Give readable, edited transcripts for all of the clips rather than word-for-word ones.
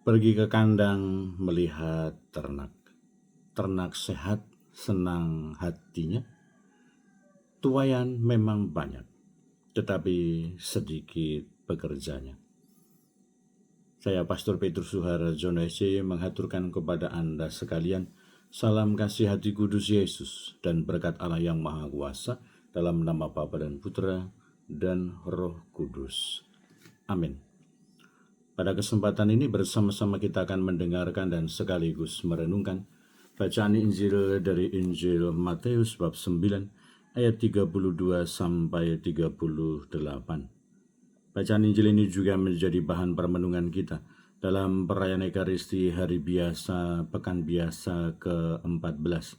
Pergi ke kandang melihat ternak. Ternak sehat, senang hatinya. Tuayan memang banyak, tetapi sedikit pekerjanya. Saya Pastor Petrus Suharjono SC menghaturkan kepada Anda sekalian salam kasih hati kudus Yesus dan berkat Allah yang Maha Kuasa dalam nama Bapa dan Putra dan Roh Kudus. Amin. Pada kesempatan ini bersama-sama kita akan mendengarkan dan sekaligus merenungkan bacaan Injil dari Injil Matius bab 9 ayat 32 sampai 38. Bacaan Injil ini juga menjadi bahan permenungan kita dalam perayaan Ekaristi Hari Biasa Pekan Biasa ke-14,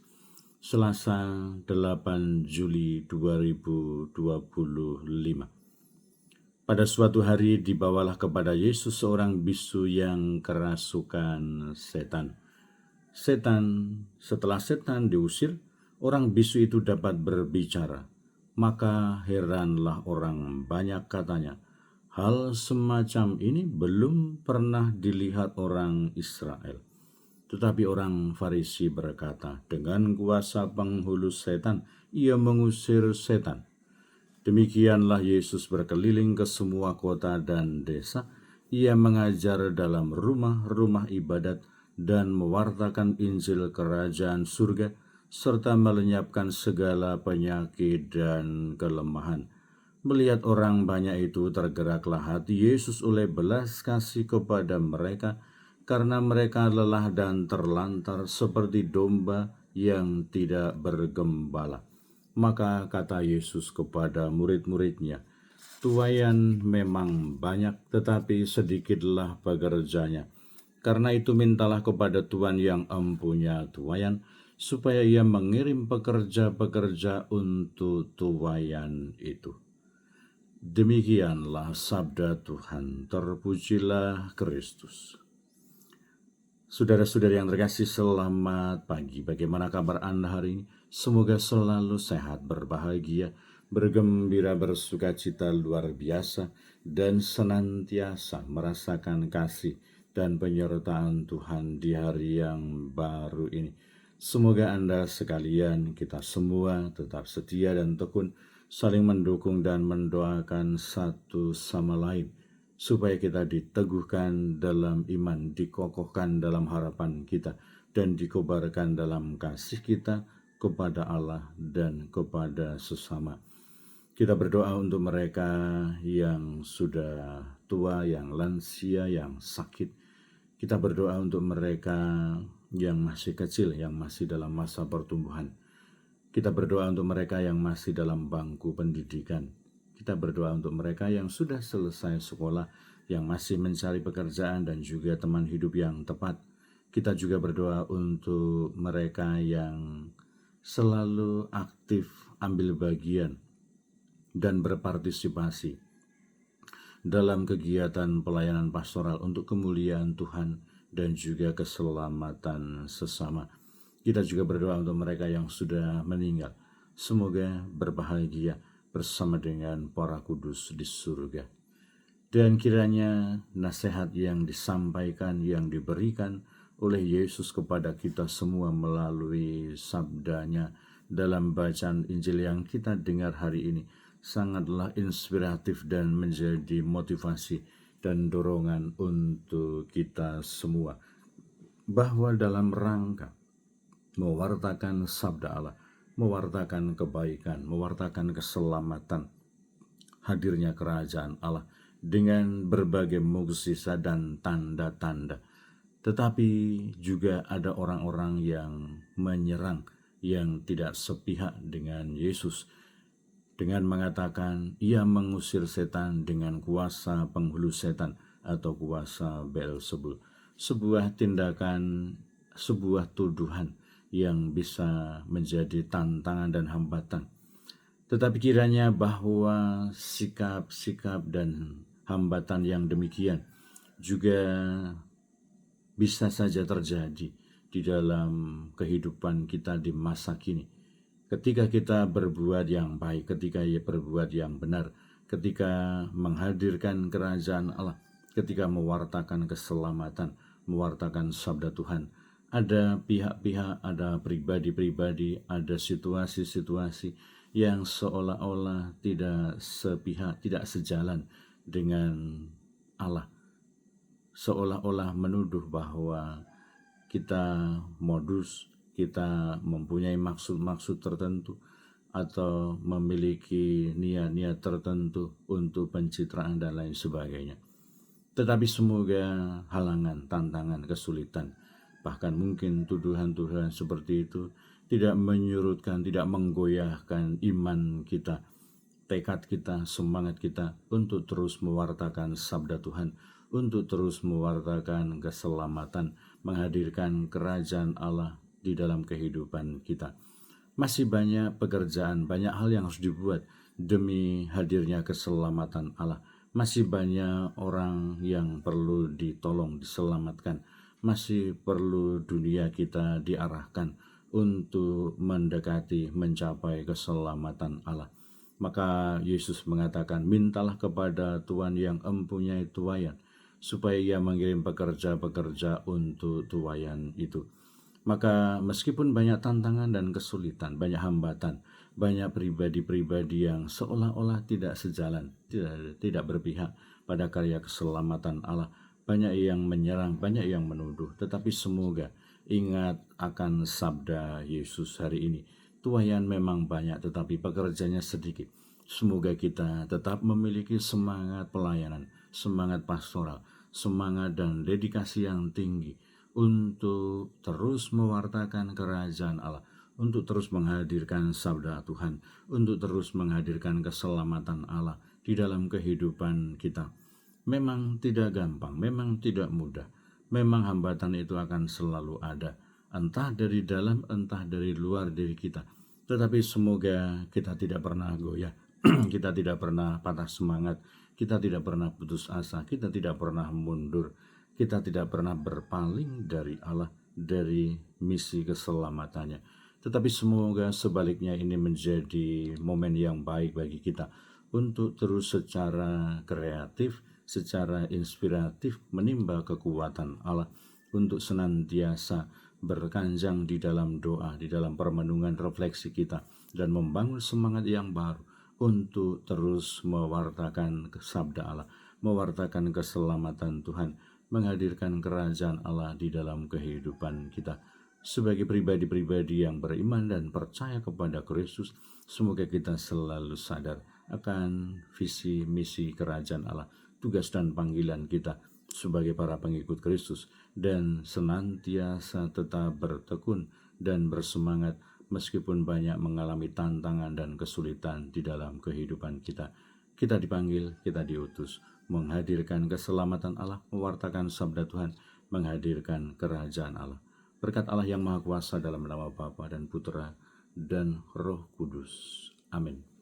Selasa 8 Juli 2025. Pada suatu hari dibawalah kepada Yesus seorang bisu yang kerasukan setan. Setelah setan diusir, orang bisu itu dapat berbicara. Maka heranlah orang banyak katanya, hal semacam ini belum pernah dilihat orang Israel. Tetapi orang Farisi berkata, dengan kuasa penghulu setan, ia mengusir setan. Demikianlah Yesus berkeliling ke semua kota dan desa. Ia mengajar dalam rumah-rumah ibadat dan mewartakan Injil Kerajaan Surga, serta melenyapkan segala penyakit dan kelemahan. Melihat orang banyak itu, tergeraklah hati Yesus oleh belas kasih kepada mereka, karena mereka lelah dan terlantar seperti domba yang tidak bergembala. Maka kata Yesus kepada murid-muridnya, tuayan memang banyak, tetapi sedikitlah pekerjanya. Karena itu mintalah kepada Tuhan yang empunya tuayan, supaya ia mengirim pekerja-pekerja untuk tuayan itu. Demikianlah sabda Tuhan, terpujilah Kristus. Saudara-saudari yang terkasih, selamat pagi. Bagaimana kabar Anda hari ini? Semoga selalu sehat, berbahagia, bergembira, bersukacita luar biasa, dan senantiasa merasakan kasih dan penyertaan Tuhan di hari yang baru ini. Semoga Anda sekalian, kita semua tetap setia dan tekun, saling mendukung dan mendoakan satu sama lain, supaya kita diteguhkan dalam iman, dikokohkan dalam harapan kita, dan dikobarkan dalam kasih kita kepada Allah dan kepada sesama. Kita berdoa untuk mereka yang sudah tua, yang lansia, yang sakit. Kita berdoa untuk mereka yang masih kecil, yang masih dalam masa pertumbuhan. Kita berdoa untuk mereka yang masih dalam bangku pendidikan. Kita berdoa untuk mereka yang sudah selesai sekolah, yang masih mencari pekerjaan dan juga teman hidup yang tepat. Kita juga berdoa untuk mereka yang selalu aktif ambil bagian dan berpartisipasi dalam kegiatan pelayanan pastoral untuk kemuliaan Tuhan dan juga keselamatan sesama. Kita juga berdoa untuk mereka yang sudah meninggal. Semoga berbahagia bersama dengan para kudus di surga. Dan kiranya nasihat yang disampaikan, yang diberikan oleh Yesus kepada kita semua melalui sabdanya dalam bacaan Injil yang kita dengar hari ini sangatlah inspiratif dan menjadi motivasi dan dorongan untuk kita semua. Bahwa dalam rangka mewartakan sabda Allah, mewartakan kebaikan, mewartakan keselamatan, hadirnya kerajaan Allah dengan berbagai mukjizat dan tanda-tanda. Tetapi juga ada orang-orang yang menyerang, yang tidak sepihak dengan Yesus, dengan mengatakan ia mengusir setan dengan kuasa penghulu setan atau kuasa Beelzebul. Sebuah tindakan, sebuah tuduhan yang bisa menjadi tantangan dan hambatan. Tetapi kiranya bahwa sikap-sikap dan hambatan yang demikian juga bisa saja terjadi di dalam kehidupan kita di masa kini. Ketika kita berbuat yang baik, ketika berbuat yang benar, ketika menghadirkan kerajaan Allah, ketika mewartakan keselamatan, mewartakan sabda Tuhan. Ada pihak-pihak, ada pribadi-pribadi, ada situasi-situasi yang seolah-olah tidak sepihak, tidak sejalan dengan Allah. Seolah-olah menuduh bahwa kita modus, kita mempunyai maksud-maksud tertentu, atau memiliki niat-niat tertentu untuk pencitraan dan lain sebagainya. Tetapi semoga halangan, tantangan, kesulitan, bahkan mungkin tuduhan-tuduhan seperti itu tidak menyurutkan, tidak menggoyahkan iman kita, tekad kita, semangat kita untuk terus mewartakan sabda Tuhan, untuk terus mewartakan keselamatan, menghadirkan kerajaan Allah di dalam kehidupan kita. Masih banyak pekerjaan, banyak hal yang harus dibuat demi hadirnya keselamatan Allah. Masih banyak orang yang perlu ditolong, diselamatkan. Masih perlu dunia kita diarahkan untuk mendekati, mencapai keselamatan Allah. Maka Yesus mengatakan, mintalah kepada Tuhan yang mempunyai tuaian, supaya ia mengirim pekerja-pekerja untuk tuaian itu. Maka meskipun banyak tantangan dan kesulitan, banyak hambatan, banyak pribadi-pribadi yang seolah-olah tidak sejalan, tidak berpihak pada karya keselamatan Allah, banyak yang menyerang, banyak yang menuduh, tetapi semoga ingat akan sabda Yesus hari ini. Tuaian memang banyak, tetapi pekerjanya sedikit. Semoga kita tetap memiliki semangat pelayanan, semangat pastoral, semangat dan dedikasi yang tinggi untuk terus mewartakan kerajaan Allah, untuk terus menghadirkan sabda Tuhan, untuk terus menghadirkan keselamatan Allah di dalam kehidupan kita. Memang tidak gampang, memang tidak mudah, memang hambatan itu akan selalu ada, entah dari dalam, entah dari luar diri kita. Tetapi semoga kita tidak pernah goyah, kita tidak pernah patah semangat, kita tidak pernah putus asa, kita tidak pernah mundur, kita tidak pernah berpaling dari Allah, dari misi keselamatannya. Tetapi semoga sebaliknya ini menjadi momen yang baik bagi kita untuk terus secara kreatif, secara inspiratif menimba kekuatan Allah, untuk senantiasa berkanjang di dalam doa, di dalam permenungan refleksi kita, dan membangun semangat yang baru untuk terus mewartakan sabda Allah, mewartakan keselamatan Tuhan, menghadirkan kerajaan Allah di dalam kehidupan kita. Sebagai pribadi-pribadi yang beriman dan percaya kepada Kristus, semoga kita selalu sadar akan visi misi kerajaan Allah, tugas dan panggilan kita sebagai para pengikut Kristus, dan senantiasa tetap bertekun dan bersemangat meskipun banyak mengalami tantangan dan kesulitan di dalam kehidupan kita. Kita dipanggil, kita diutus menghadirkan keselamatan Allah, mewartakan sabda Tuhan, menghadirkan kerajaan Allah. Berkat Allah yang Maha Kuasa dalam nama Bapa dan Putra dan Roh Kudus. Amin.